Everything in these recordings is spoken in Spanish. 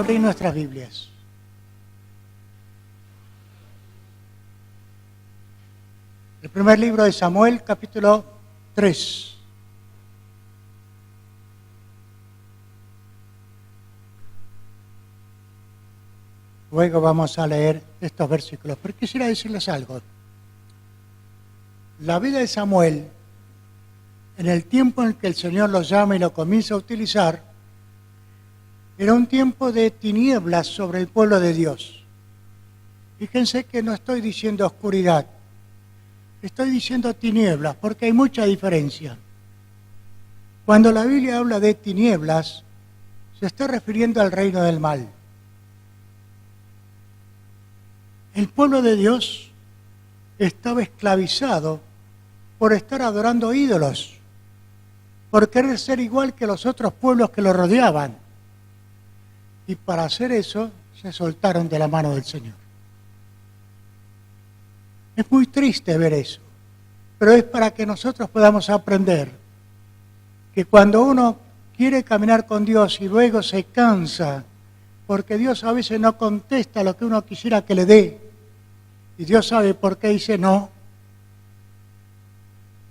abrir nuestras Biblias. El primer libro de Samuel, capítulo 3. Luego vamos a leer estos versículos, pero quisiera decirles algo. La vida de Samuel, en el tiempo en que el Señor lo llama y lo comienza a utilizar, era un tiempo de tinieblas sobre el pueblo de Dios. Fíjense que no estoy diciendo oscuridad, estoy diciendo tinieblas, porque hay mucha diferencia. Cuando la Biblia habla de tinieblas, se está refiriendo al reino del mal. El pueblo de Dios estaba esclavizado por estar adorando ídolos, por querer ser igual que los otros pueblos que lo rodeaban. Y para hacer eso, se soltaron de la mano del Señor. Es muy triste ver eso, pero es para que nosotros podamos aprender que cuando uno quiere caminar con Dios y luego se cansa, porque Dios a veces no contesta lo que uno quisiera que le dé, y Dios sabe por qué dice no,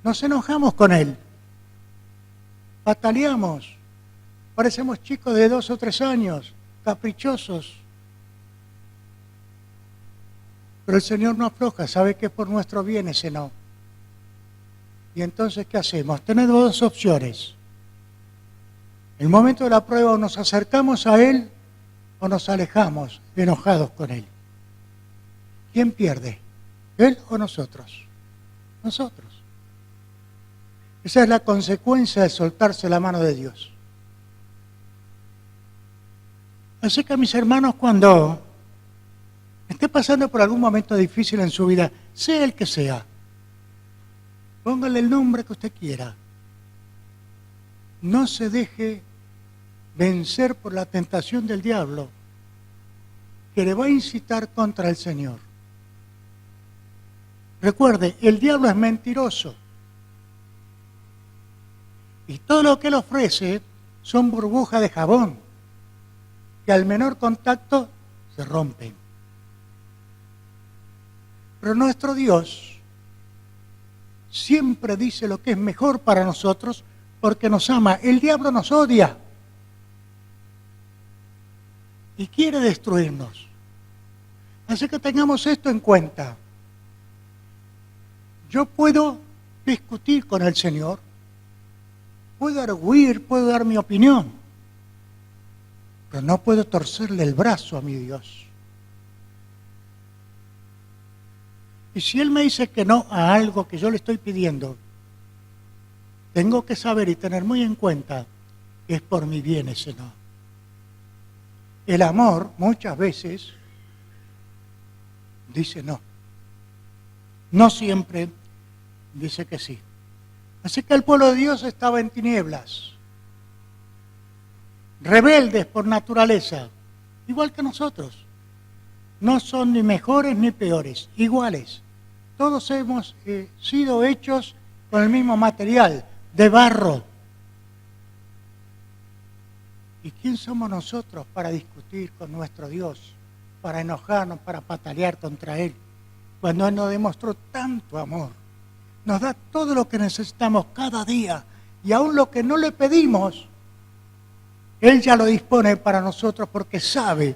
nos enojamos con Él, pataleamos, parecemos chicos de 2 o 3 años, caprichosos. Pero el Señor no afloja, sabe que es por nuestro bien ese no. Y entonces, ¿qué hacemos? Tenemos 2 opciones. En el momento de la prueba, o nos acercamos a Él o nos alejamos, enojados con Él. ¿Quién pierde? ¿Él o nosotros? Nosotros. Esa es la consecuencia de soltarse la mano de Dios. Así que, mis hermanos, cuando esté pasando por algún momento difícil en su vida, sea el que sea, póngale el nombre que usted quiera. No se deje vencer por la tentación del diablo, que le va a incitar contra el Señor. Recuerde, el diablo es mentiroso. Y todo lo que él ofrece son burbujas de jabón, que al menor contacto se rompen. Pero nuestro Dios siempre dice lo que es mejor para nosotros porque nos ama. El diablo nos odia y quiere destruirnos. Así que tengamos esto en cuenta. Yo puedo discutir con el Señor, puedo arguir, puedo dar mi opinión, pero no puedo torcerle el brazo a mi Dios. Y si Él me dice que no a algo que yo le estoy pidiendo, tengo que saber y tener muy en cuenta que es por mi bien ese no. El amor muchas veces dice no. No siempre dice que sí. Así que el pueblo de Dios estaba en tinieblas, rebeldes por naturaleza, igual que nosotros. No son ni mejores ni peores, iguales. Todos hemos sido hechos con el mismo material, de barro. ¿Y quién somos nosotros para discutir con nuestro Dios, para enojarnos, para patalear contra Él, cuando Él nos demostró tanto amor? Nos da todo lo que necesitamos cada día, y aún lo que no le pedimos, Él ya lo dispone para nosotros porque sabe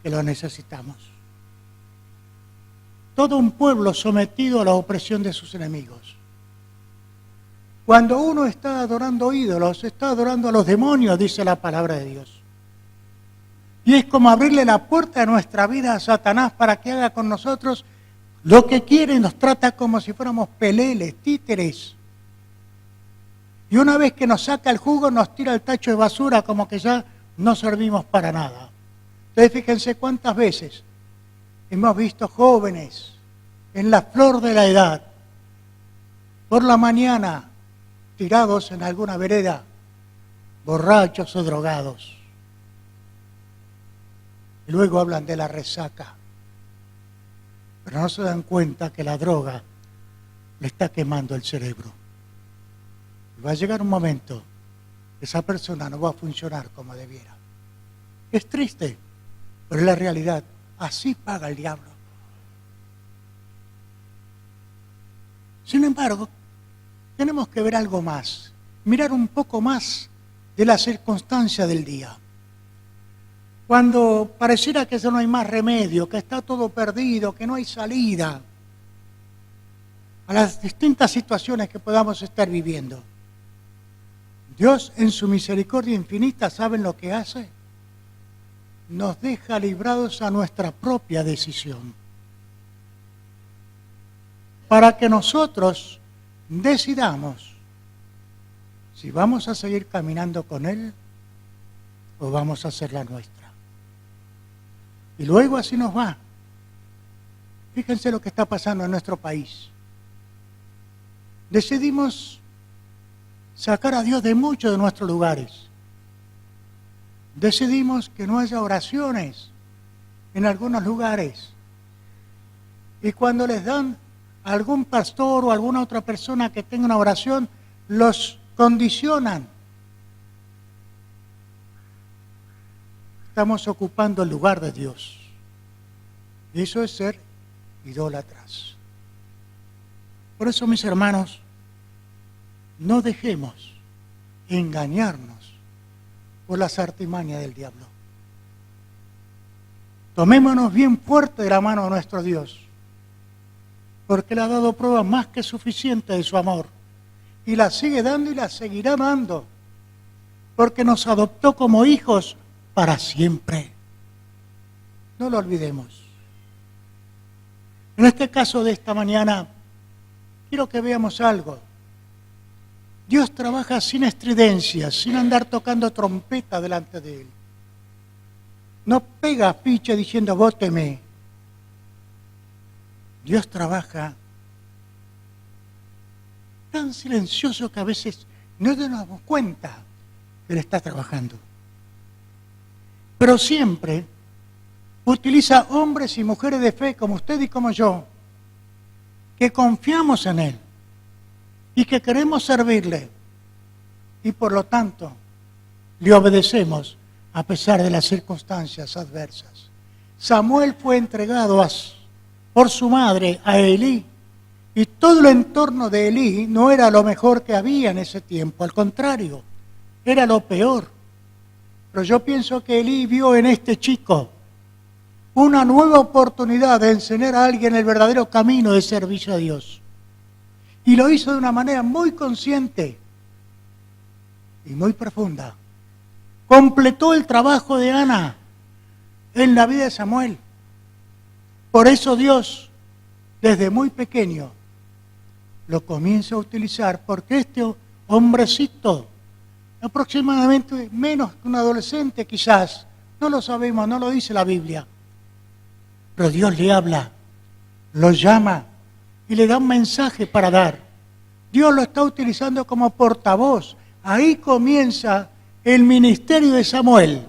que lo necesitamos. Todo un pueblo sometido a la opresión de sus enemigos. Cuando uno está adorando ídolos, está adorando a los demonios, dice la palabra de Dios. Y es como abrirle la puerta de nuestra vida a Satanás para que haga con nosotros lo que quiere y nos trata como si fuéramos peleles, títeres. Y una vez que nos saca el jugo, nos tira el tacho de basura como que ya no servimos para nada. Entonces fíjense cuántas veces hemos visto jóvenes en la flor de la edad, por la mañana, tirados en alguna vereda, borrachos o drogados. Y luego hablan de la resaca. Pero no se dan cuenta que la droga le está quemando el cerebro. Y va a llegar un momento que esa persona no va a funcionar como debiera. Es triste, pero es la realidad. Así paga el diablo. Sin embargo, tenemos que ver algo más, mirar un poco más de la circunstancia del día. Cuando pareciera que ya no hay más remedio, que está todo perdido, que no hay salida a las distintas situaciones que podamos estar viviendo, Dios en su misericordia infinita, ¿saben lo que hace? Nos deja librados a nuestra propia decisión, para que nosotros decidamos si vamos a seguir caminando con Él o vamos a hacer la nuestra. Y luego así nos va. Fíjense lo que está pasando en nuestro país. Decidimos sacar a Dios de muchos de nuestros lugares. Decidimos que no haya oraciones en algunos lugares. Y cuando les dan a algún pastor o a alguna otra persona que tenga una oración, los condicionan. Estamos ocupando el lugar de Dios. Eso es ser idólatras. Por eso, mis hermanos, no dejemos engañarnos por las artimañas del diablo. Tomémonos bien fuerte de la mano de nuestro Dios, porque Él ha dado pruebas más que suficientes de su amor, y la sigue dando y la seguirá dando, porque nos adoptó como hijos para siempre. No lo olvidemos. En este caso de esta mañana, quiero que veamos algo. Dios trabaja sin estridencias, sin andar tocando trompeta delante de Él. No pega ficha diciendo, vóteme. Dios trabaja tan silencioso que a veces no nos damos cuenta que Él está trabajando. Pero siempre utiliza hombres y mujeres de fe como usted y como yo, que confiamos en Él y que queremos servirle y por lo tanto le obedecemos a pesar de las circunstancias adversas. Samuel fue entregado por su madre a Elí, y todo el entorno de Elí no era lo mejor que había en ese tiempo, al contrario, era lo peor. Pero yo pienso que Elí vio en este chico una nueva oportunidad de enseñar a alguien el verdadero camino de servicio a Dios. Y lo hizo de una manera muy consciente y muy profunda. Completó el trabajo de Ana en la vida de Samuel. Por eso Dios, desde muy pequeño, lo comienza a utilizar, porque este hombrecito, aproximadamente menos que un adolescente quizás, no lo sabemos, no lo dice la Biblia, pero Dios le habla, lo llama y le da un mensaje para dar. Dios lo está utilizando como portavoz. Ahí comienza el ministerio de Samuel.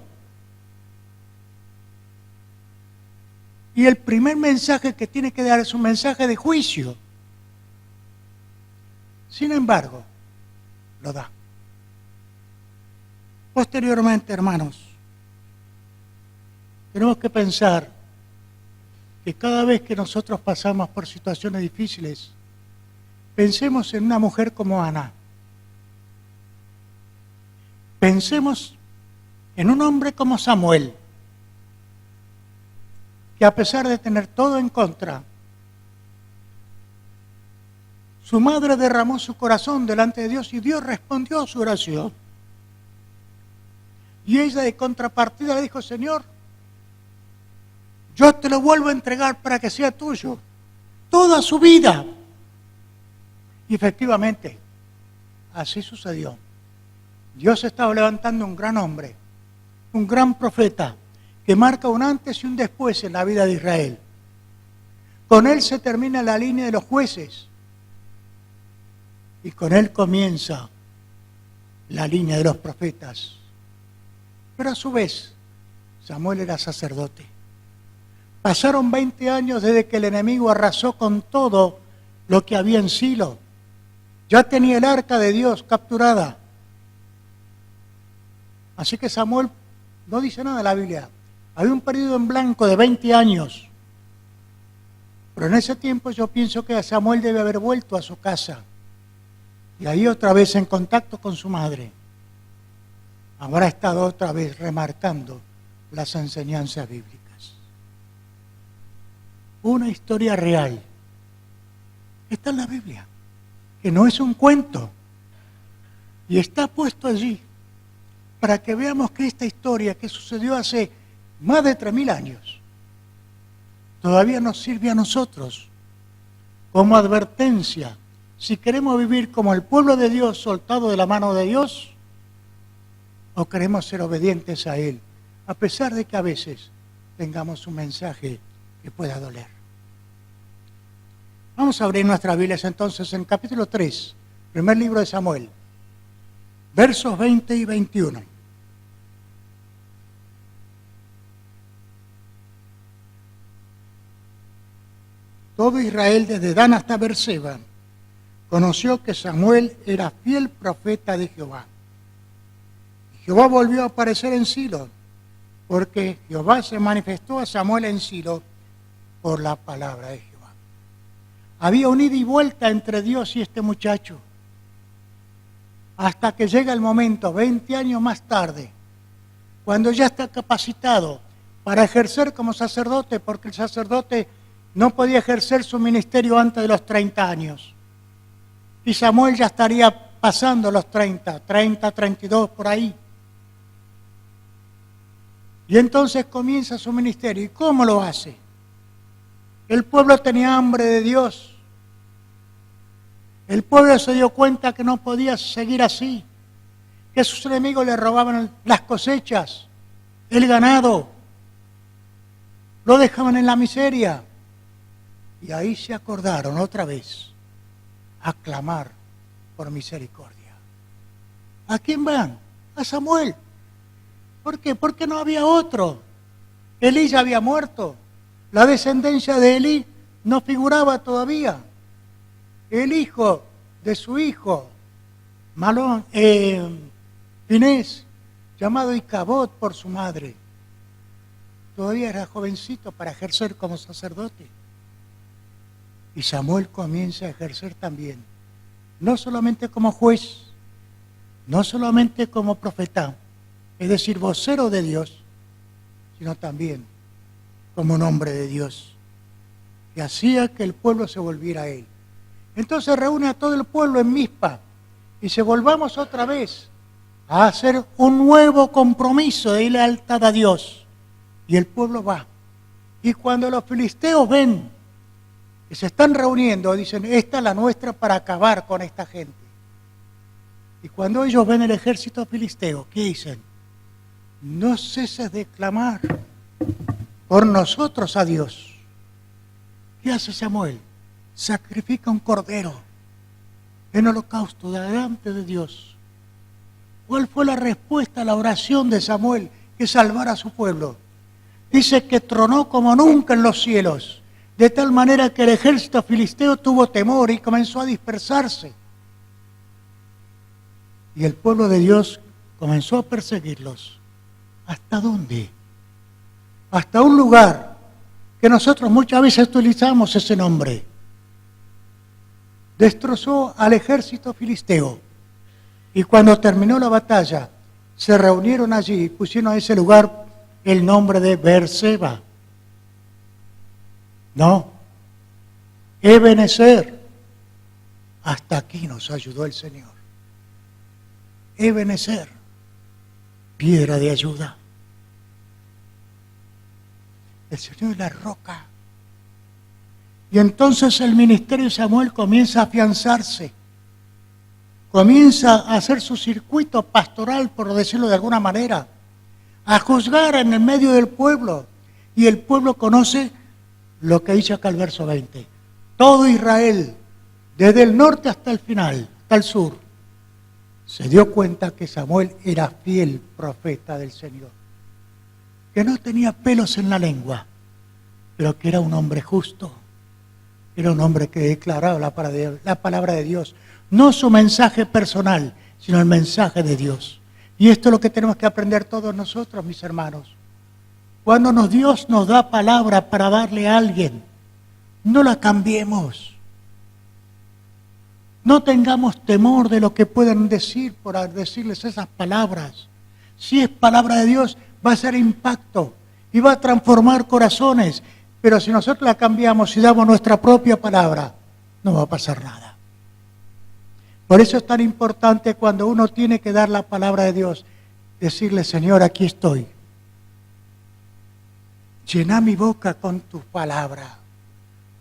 Y el primer mensaje que tiene que dar es un mensaje de juicio. Sin embargo, lo da. Posteriormente, hermanos, tenemos que pensar que cada vez que nosotros pasamos por situaciones difíciles, pensemos en una mujer como Ana. Pensemos en un hombre como Samuel, que a pesar de tener todo en contra, su madre derramó su corazón delante de Dios y Dios respondió a su oración. Y ella de contrapartida le dijo, Señor, yo te lo vuelvo a entregar para que sea tuyo, toda su vida. Y efectivamente, así sucedió. Dios estaba levantando un gran hombre, un gran profeta, que marca un antes y un después en la vida de Israel. Con él se termina la línea de los jueces y con él comienza la línea de los profetas. Pero a su vez, Samuel era sacerdote. Pasaron 20 años desde que el enemigo arrasó con todo lo que había en Silo. Ya tenía el arca de Dios capturada. Así que Samuel No dice nada la Biblia. Había un periodo en blanco de 20 años. Pero en ese tiempo yo pienso que Samuel debe haber vuelto a su casa. Y ahí otra vez en contacto con su madre. Habrá estado otra vez remarcando las enseñanzas bíblicas. Una historia real. Está en la Biblia. Que no es un cuento. Y está puesto allí para que veamos que esta historia que sucedió hace más de 3000 años todavía nos sirve a nosotros como advertencia si queremos vivir como el pueblo de Dios soltado de la mano de Dios o queremos ser obedientes a Él, a pesar de que a veces tengamos un mensaje que pueda doler. Vamos a abrir nuestras Biblias entonces en capítulo 3, primer libro de Samuel, versos 20 y 21. Todo Israel, desde Dan hasta Beerseba, conoció que Samuel era fiel profeta de Jehová. Y Jehová volvió a aparecer en Silo, porque Jehová se manifestó a Samuel en Silo por la palabra de Jehová. Había un ida y vuelta entre Dios y este muchacho, hasta que llega el momento, 20 años más tarde, cuando ya está capacitado para ejercer como sacerdote, porque el sacerdote no podía ejercer su ministerio antes de los 30 años. Y Samuel ya estaría pasando los 30, 32 por ahí. Y entonces comienza su ministerio. ¿Y cómo lo hace? El pueblo tenía hambre de Dios. El pueblo se dio cuenta que no podía seguir así, que sus enemigos le robaban las cosechas, el ganado, lo dejaban en la miseria. Y ahí se acordaron otra vez a clamar por misericordia. ¿A quién van? A Samuel. ¿Por qué? Porque no había otro. Elí ya había muerto. La descendencia de Elí no figuraba todavía. El hijo de su hijo, Finés, llamado Icabod por su madre, todavía era jovencito para ejercer como sacerdote. Y Samuel comienza a ejercer también, no solamente como juez, no solamente como profeta, es decir, vocero de Dios, sino también como un hombre de Dios, que hacía que el pueblo se volviera a él. Entonces reúne a todo el pueblo en Mizpa y se volvamos otra vez a hacer un nuevo compromiso de lealtad a Dios. Y el pueblo va. Y cuando los filisteos ven que se están reuniendo, dicen, esta es la nuestra para acabar con esta gente. Y cuando ellos ven el ejército filisteo, ¿qué dicen? No ceses de clamar por nosotros a Dios. ¿Qué hace Samuel? Sacrifica un cordero en holocausto delante de Dios. ¿Cuál fue la respuesta a la oración de Samuel que salvara a su pueblo? Dice que tronó como nunca en los cielos, de tal manera que el ejército filisteo tuvo temor y comenzó a dispersarse. Y el pueblo de Dios comenzó a perseguirlos. ¿Hasta dónde? Hasta un lugar que nosotros muchas veces utilizamos ese nombre. Destrozó al ejército filisteo. Y cuando terminó la batalla, se reunieron allí y pusieron a ese lugar el nombre de Beerseba. No, Ebenezer. Hasta aquí nos ayudó el Señor. Ebenezer, piedra de ayuda. El Señor es la roca. Y entonces el ministerio de Samuel comienza a afianzarse. Comienza a hacer su circuito pastoral, por decirlo de alguna manera, a juzgar en el medio del pueblo. Y el pueblo conoce lo que dice acá el verso 20. Todo Israel, desde el norte hasta el final, hasta el sur, se dio cuenta que Samuel era fiel profeta del Señor. Que no tenía pelos en la lengua, pero que era un hombre justo. Era un hombre que declaraba la palabra de Dios. No su mensaje personal, sino el mensaje de Dios. Y esto es lo que tenemos que aprender todos nosotros, mis hermanos. Cuando Dios nos da palabra para darle a alguien, no la cambiemos. No tengamos temor de lo que puedan decir por decirles esas palabras. Si es palabra de Dios, va a ser impacto y va a transformar corazones. Pero si nosotros la cambiamos y damos nuestra propia palabra, no va a pasar nada. Por eso es tan importante cuando uno tiene que dar la palabra de Dios, decirle, Señor, aquí estoy. Llena mi boca con tu palabra,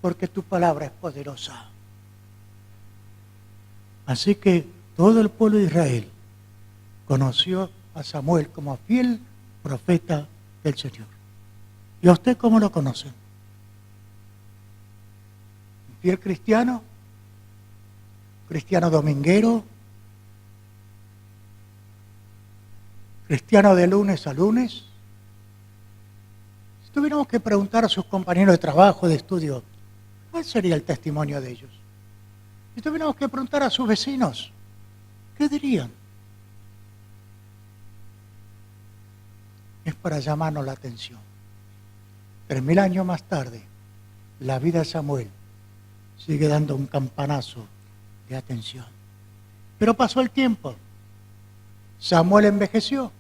porque tu palabra es poderosa. Así que todo el pueblo de Israel conoció a Samuel como fiel profeta del Señor. ¿Y a usted cómo lo conocen? ¿Fiel cristiano? ¿Cristiano dominguero? ¿Cristiano de lunes a lunes? Si tuviéramos que preguntar a sus compañeros de trabajo, de estudio, ¿cuál sería el testimonio de ellos? Si tuviéramos que preguntar a sus vecinos, ¿qué dirían? Es para llamarnos la atención. 3000 años más tarde, la vida de Samuel sigue dando un campanazo de atención. Pero pasó el tiempo. Samuel envejeció.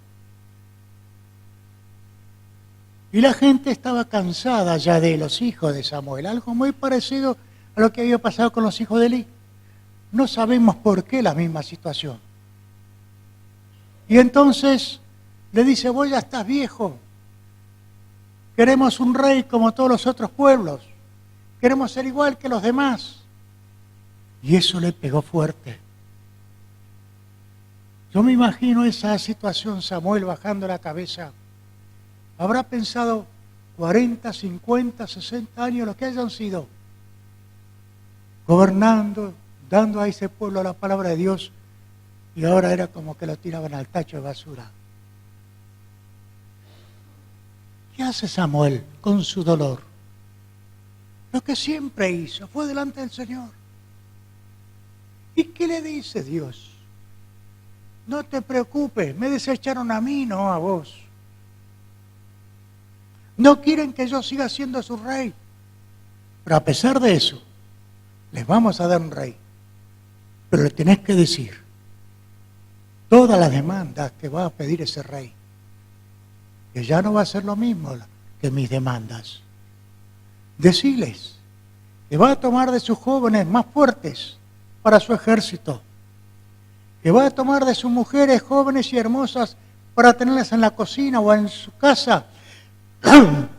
Y la gente estaba cansada ya de los hijos de Samuel. Algo muy parecido a lo que había pasado con los hijos de Elí. No sabemos por qué la misma situación. Y entonces le dice, vos ya estás viejo. Queremos un rey como todos los otros pueblos. Queremos ser igual que los demás. Y eso le pegó fuerte. Yo me imagino esa situación, Samuel bajando la cabeza. Habrá pensado 40, 50, 60 años, los que hayan sido, gobernando, dando a ese pueblo la palabra de Dios, y ahora era como que lo tiraban al tacho de basura. ¿Qué hace Samuel con su dolor? Lo que siempre hizo, fue delante del Señor. ¿Y qué le dice Dios? No te preocupes, me desecharon a mí, no a vos. No quieren que yo siga siendo su rey. Pero a pesar de eso, les vamos a dar un rey. Pero le tenés que decir todas las demandas que va a pedir ese rey. Que ya no va a ser lo mismo que mis demandas. Deciles que va a tomar de sus jóvenes más fuertes para su ejército. Que va a tomar de sus mujeres jóvenes y hermosas para tenerlas en la cocina o en su casa,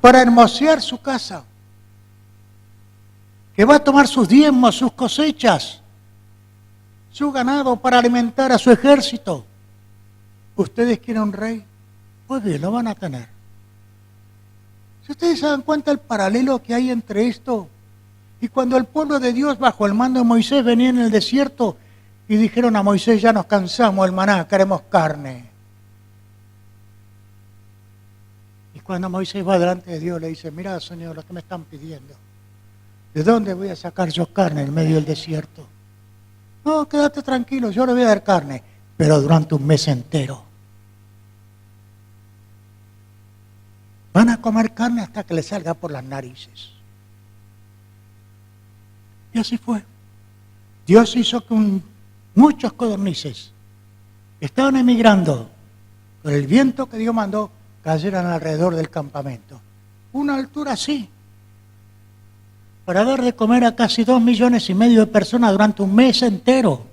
para hermosear su casa. Que va a tomar sus diezmos, sus cosechas, su ganado para alimentar a su ejército. ¿Ustedes quieren un rey? Pues bien, lo van a tener. Si ustedes se dan cuenta el paralelo que hay entre esto y cuando el pueblo de Dios bajo el mando de Moisés venía en el desierto y dijeron a Moisés, ya nos cansamos del maná, queremos carne. Y cuando Moisés va delante de Dios le dice, mira Señor, lo que me están pidiendo, ¿de dónde voy a sacar yo carne en medio del desierto? No, quédate tranquilo, yo le voy a dar carne, pero durante un mes entero. Van a comer carne hasta que les salga por las narices. Y así fue. Dios hizo que muchos codornices que estaban emigrando con el viento que Dios mandó cayeran alrededor del campamento. Una altura así. Para dar de comer a casi 2,5 millones de personas durante un mes entero.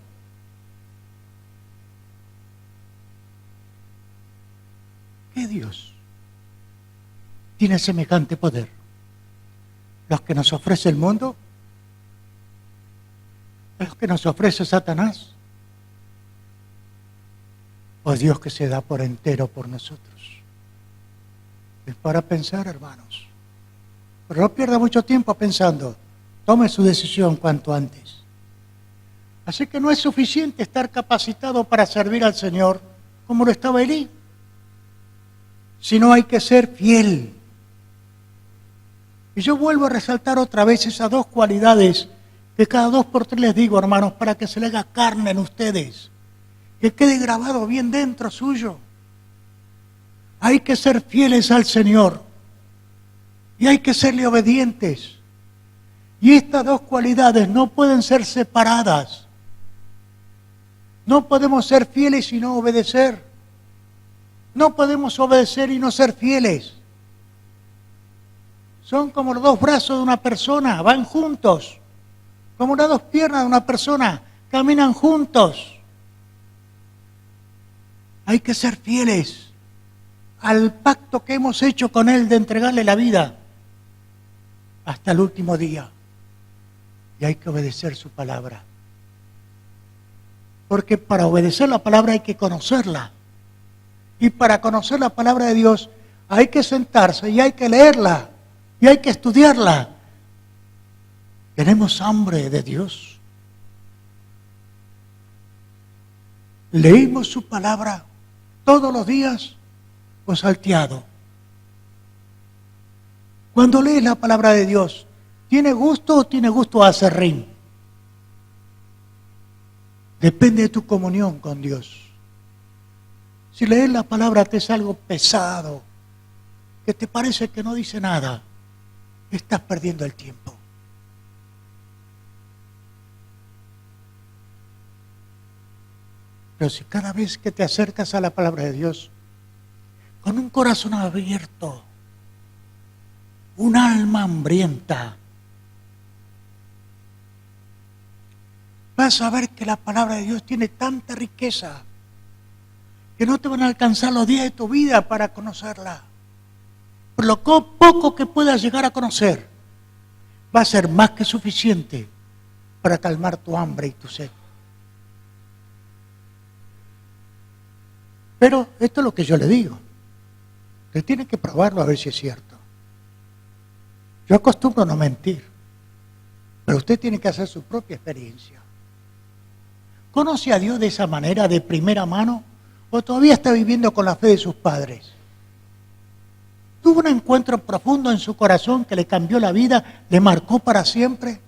¿Qué Dios tiene semejante poder? ¿Los que nos ofrece el mundo? ¿Los que nos ofrece Satanás? ¿O Dios que se da por entero por nosotros? Es para pensar, hermanos. Pero no pierda mucho tiempo pensando. Tome su decisión cuanto antes. Así que no es suficiente estar capacitado para servir al Señor como lo estaba Elí, sino hay que ser fiel. Y yo vuelvo a resaltar otra vez esas dos cualidades que cada 2 por 3 les digo, hermanos, para que se le haga carne en ustedes. que quede grabado bien dentro suyo. Hay que ser fieles al Señor y hay que serle obedientes. Y estas dos cualidades no pueden ser separadas. No podemos ser fieles y no obedecer. No podemos obedecer y no ser fieles. Son como los dos brazos de una persona, van juntos. Como las dos piernas de una persona, caminan juntos. Hay que ser fieles al pacto que hemos hecho con Él de entregarle la vida hasta el último día. Y hay que obedecer su palabra. Porque para obedecer la palabra hay que conocerla. Y para conocer la palabra de Dios hay que sentarse y hay que leerla y hay que estudiarla. ¿Tenemos hambre de Dios? ¿Leímos su palabra todos los días o salteado? Cuando lees la palabra de Dios, ¿tiene gusto o tiene gusto a aserrín? Depende de tu comunión con Dios. Si leer la palabra te es algo pesado, que te parece que no dice nada, estás perdiendo el tiempo. Pero si cada vez que te acercas a la palabra de Dios, con un corazón abierto, un alma hambrienta, vas a ver que la palabra de Dios tiene tanta riqueza que no te van a alcanzar los días de tu vida para conocerla. Por lo poco que puedas llegar a conocer, va a ser más que suficiente para calmar tu hambre y tu sed. Pero esto es lo que yo le digo. Usted tiene que probarlo a ver si es cierto. Yo acostumbro no mentir, pero usted tiene que hacer su propia experiencia. ¿Conoce a Dios de esa manera, de primera mano, o todavía está viviendo con la fe de sus padres? ¿Tuvo un encuentro profundo en su corazón que le cambió la vida, le marcó para siempre?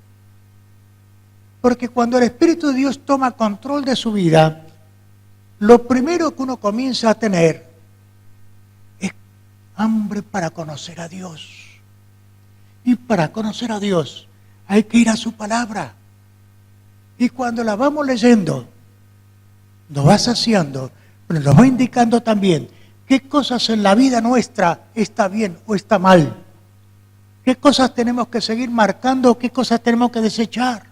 Porque cuando el Espíritu de Dios toma control de su vida, lo primero que uno comienza a tener es hambre para conocer a Dios. Y para conocer a Dios hay que ir a su palabra. Y cuando la vamos leyendo, nos va saciando, pero nos va indicando también qué cosas en la vida nuestra está bien o está mal. Qué cosas tenemos que seguir marcando, qué cosas tenemos que desechar.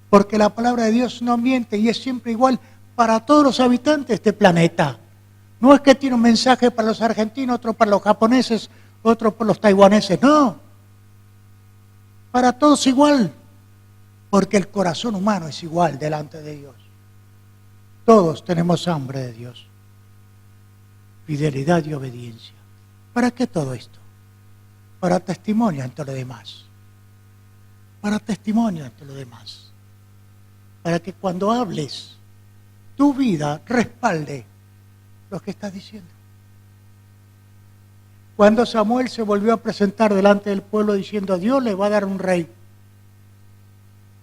Porque la palabra de Dios no miente y es siempre igual para todos los habitantes de este planeta. No es que tiene un mensaje para los argentinos, otro para los japoneses, otro para los taiwaneses. No. Para todos igual. Porque el corazón humano es igual delante de Dios. Todos tenemos hambre de Dios. Fidelidad y obediencia. ¿Para qué todo esto? Para testimonio ante los demás. Para testimonio ante los demás. Para que cuando hables, tu vida respalde lo que estás diciendo. Cuando Samuel se volvió a presentar delante del pueblo diciendo, Dios le va a dar un rey.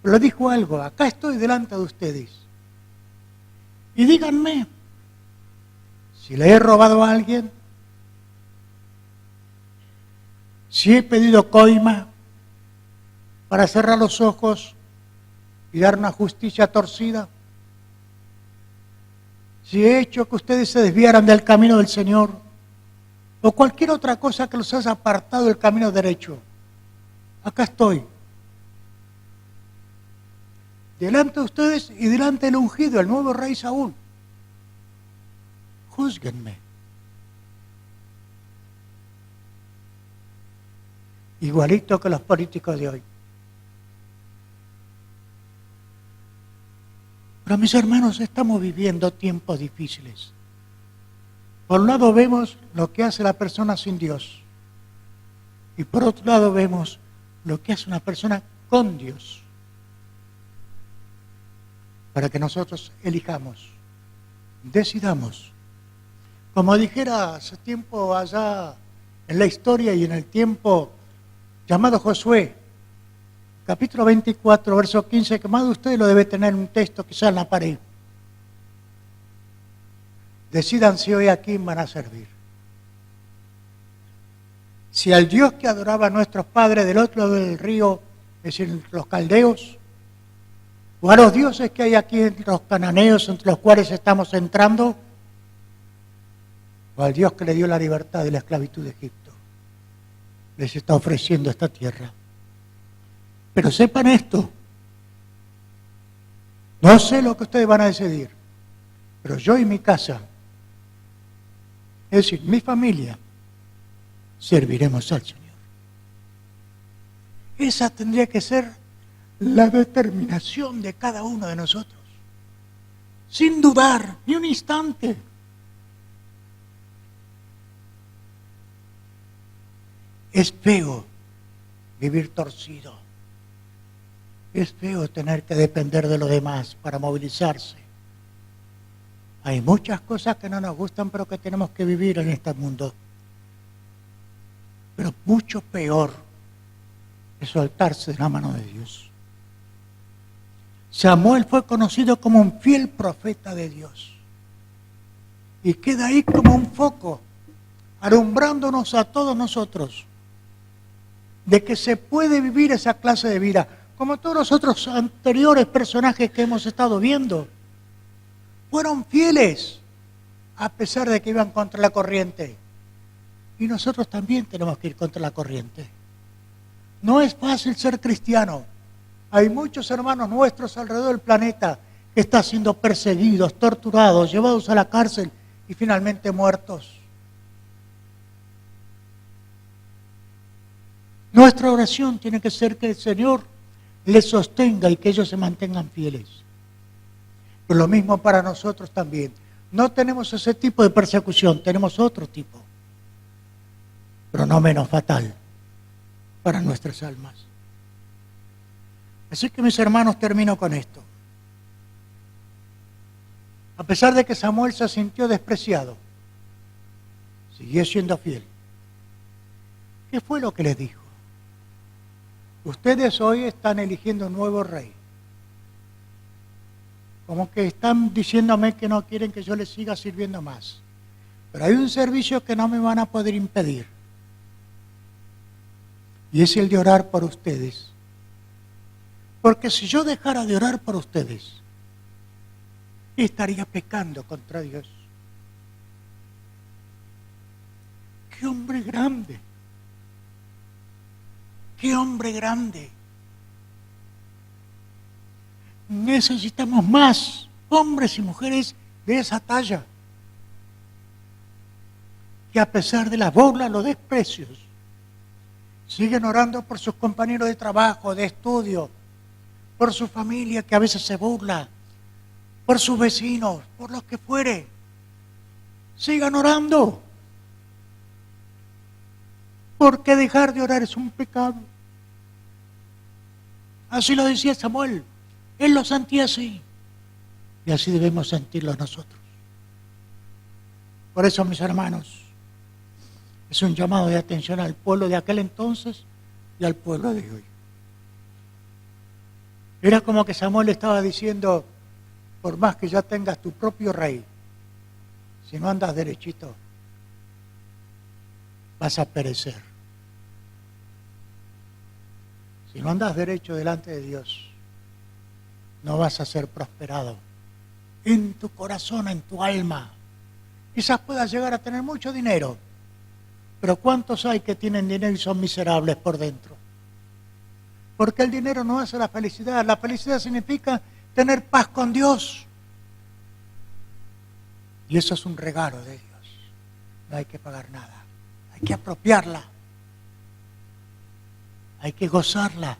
Pero dijo algo, acá estoy delante de ustedes. Y díganme, si le he robado a alguien, si he pedido coima para cerrar los ojos y dar una justicia torcida, si he hecho que ustedes se desviaran del camino del Señor, o cualquier otra cosa que los haya apartado del camino derecho, acá estoy. Delante de ustedes y delante del ungido, el nuevo rey Saúl. Júzguenme. Igualito que los políticos de hoy. Pero mis hermanos, estamos viviendo tiempos difíciles. Por un lado vemos lo que hace la persona sin Dios. Y por otro lado vemos lo que hace una persona con Dios. Para que nosotros elijamos, decidamos. Como dijera hace tiempo allá en la historia y en el tiempo llamado Josué, capítulo 24, verso 15, que más de ustedes lo debe tener un texto quizá en la pared. Decídanse hoy a quién van a servir. Si al Dios que adoraba a nuestros padres del otro lado del río, es decir, los caldeos, o a los dioses que hay aquí entre los cananeos, entre los cuales estamos entrando, o al Dios que le dio la libertad de la esclavitud de Egipto. Les está ofreciendo esta tierra. Pero sepan esto, no sé lo que ustedes van a decidir, pero yo y mi casa, es decir, mi familia, serviremos al Señor. Esa tendría que ser la determinación de cada uno de nosotros, sin dudar ni un instante. Es feo vivir torcido. Es feo tener que depender de los demás para movilizarse. Hay muchas cosas que no nos gustan, pero que tenemos que vivir en este mundo. Pero mucho peor es soltarse de la mano de Dios. Samuel fue conocido como un fiel profeta de Dios. Y queda ahí como un foco, alumbrándonos a todos nosotros, de que se puede vivir esa clase de vida, como todos los otros anteriores personajes que hemos estado viendo. Fueron fieles, a pesar de que iban contra la corriente. Y nosotros también tenemos que ir contra la corriente. No es fácil ser cristiano. Hay muchos hermanos nuestros alrededor del planeta que están siendo perseguidos, torturados, llevados a la cárcel y finalmente muertos. Nuestra oración tiene que ser que el Señor les sostenga y que ellos se mantengan fieles. Pero lo mismo para nosotros también. No tenemos ese tipo de persecución, tenemos otro tipo, pero no menos fatal para nuestras almas. Así que, mis hermanos, termino con esto. A pesar de que Samuel se sintió despreciado, siguió siendo fiel. ¿Qué fue lo que les dijo? Ustedes hoy están eligiendo un nuevo rey. Como que están diciéndome que no quieren que yo les siga sirviendo más. Pero hay un servicio que no me van a poder impedir. Y es el de orar por ustedes. Porque si yo dejara de orar por ustedes, estaría pecando contra Dios. ¡Qué hombre grande! ¡Qué hombre grande! Necesitamos más hombres y mujeres de esa talla, que a pesar de la burla, los desprecios, siguen orando por sus compañeros de trabajo, de estudio, por su familia que a veces se burla, por sus vecinos, por los que fuere. Sigan orando. Porque dejar de orar es un pecado. Así lo decía Samuel. Él lo sentía así. Y así debemos sentirlo nosotros. Por eso, mis hermanos, es un llamado de atención al pueblo de aquel entonces y al pueblo de hoy. Era como que Samuel estaba diciendo, por más que ya tengas tu propio rey, si no andas derechito, vas a perecer. Si no andas derecho delante de Dios, no vas a ser prosperado en tu corazón, en tu alma. Quizás puedas llegar a tener mucho dinero, pero ¿cuántos hay que tienen dinero y son miserables por dentro? Porque el dinero no hace la felicidad. La felicidad significa tener paz con Dios. Y eso es un regalo de Dios. No hay que pagar nada. Hay que apropiarla. Hay que gozarla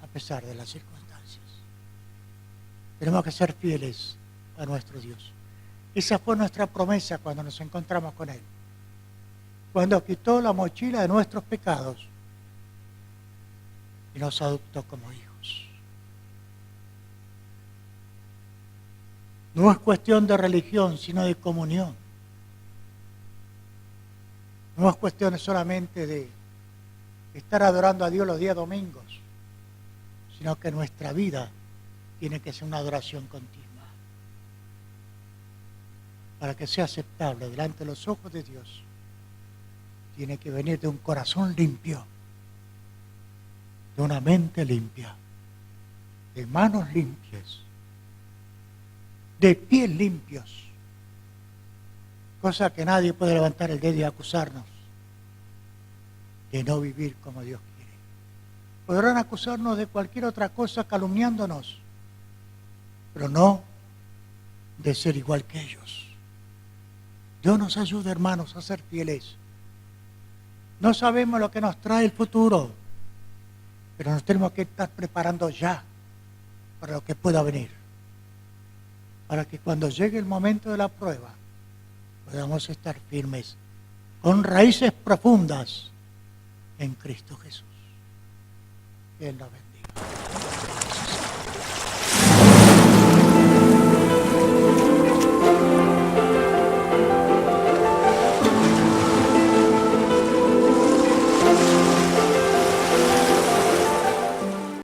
a pesar de las circunstancias. Tenemos que ser fieles a nuestro Dios. Esa fue nuestra promesa cuando nos encontramos con Él. Cuando quitó la mochila de nuestros pecados y nos adoptó como hijos. No es cuestión de religión, sino de comunión. No es cuestión solamente de estar adorando a Dios los días domingos, sino que nuestra vida tiene que ser una adoración continua. para que sea aceptable delante de los ojos de Dios, tiene que venir de un corazón limpio, de una mente limpia, de manos limpias, de pies limpios, cosa que nadie puede levantar el dedo y acusarnos de no vivir como Dios quiere. Podrán acusarnos de cualquier otra cosa calumniándonos, pero no de ser igual que ellos. Dios nos ayude, hermanos, a ser fieles. No sabemos lo que nos trae el futuro, pero nos tenemos que estar preparando ya para lo que pueda venir, para que cuando llegue el momento de la prueba podamos estar firmes, con raíces profundas en Cristo Jesús. Que Él nos bendiga.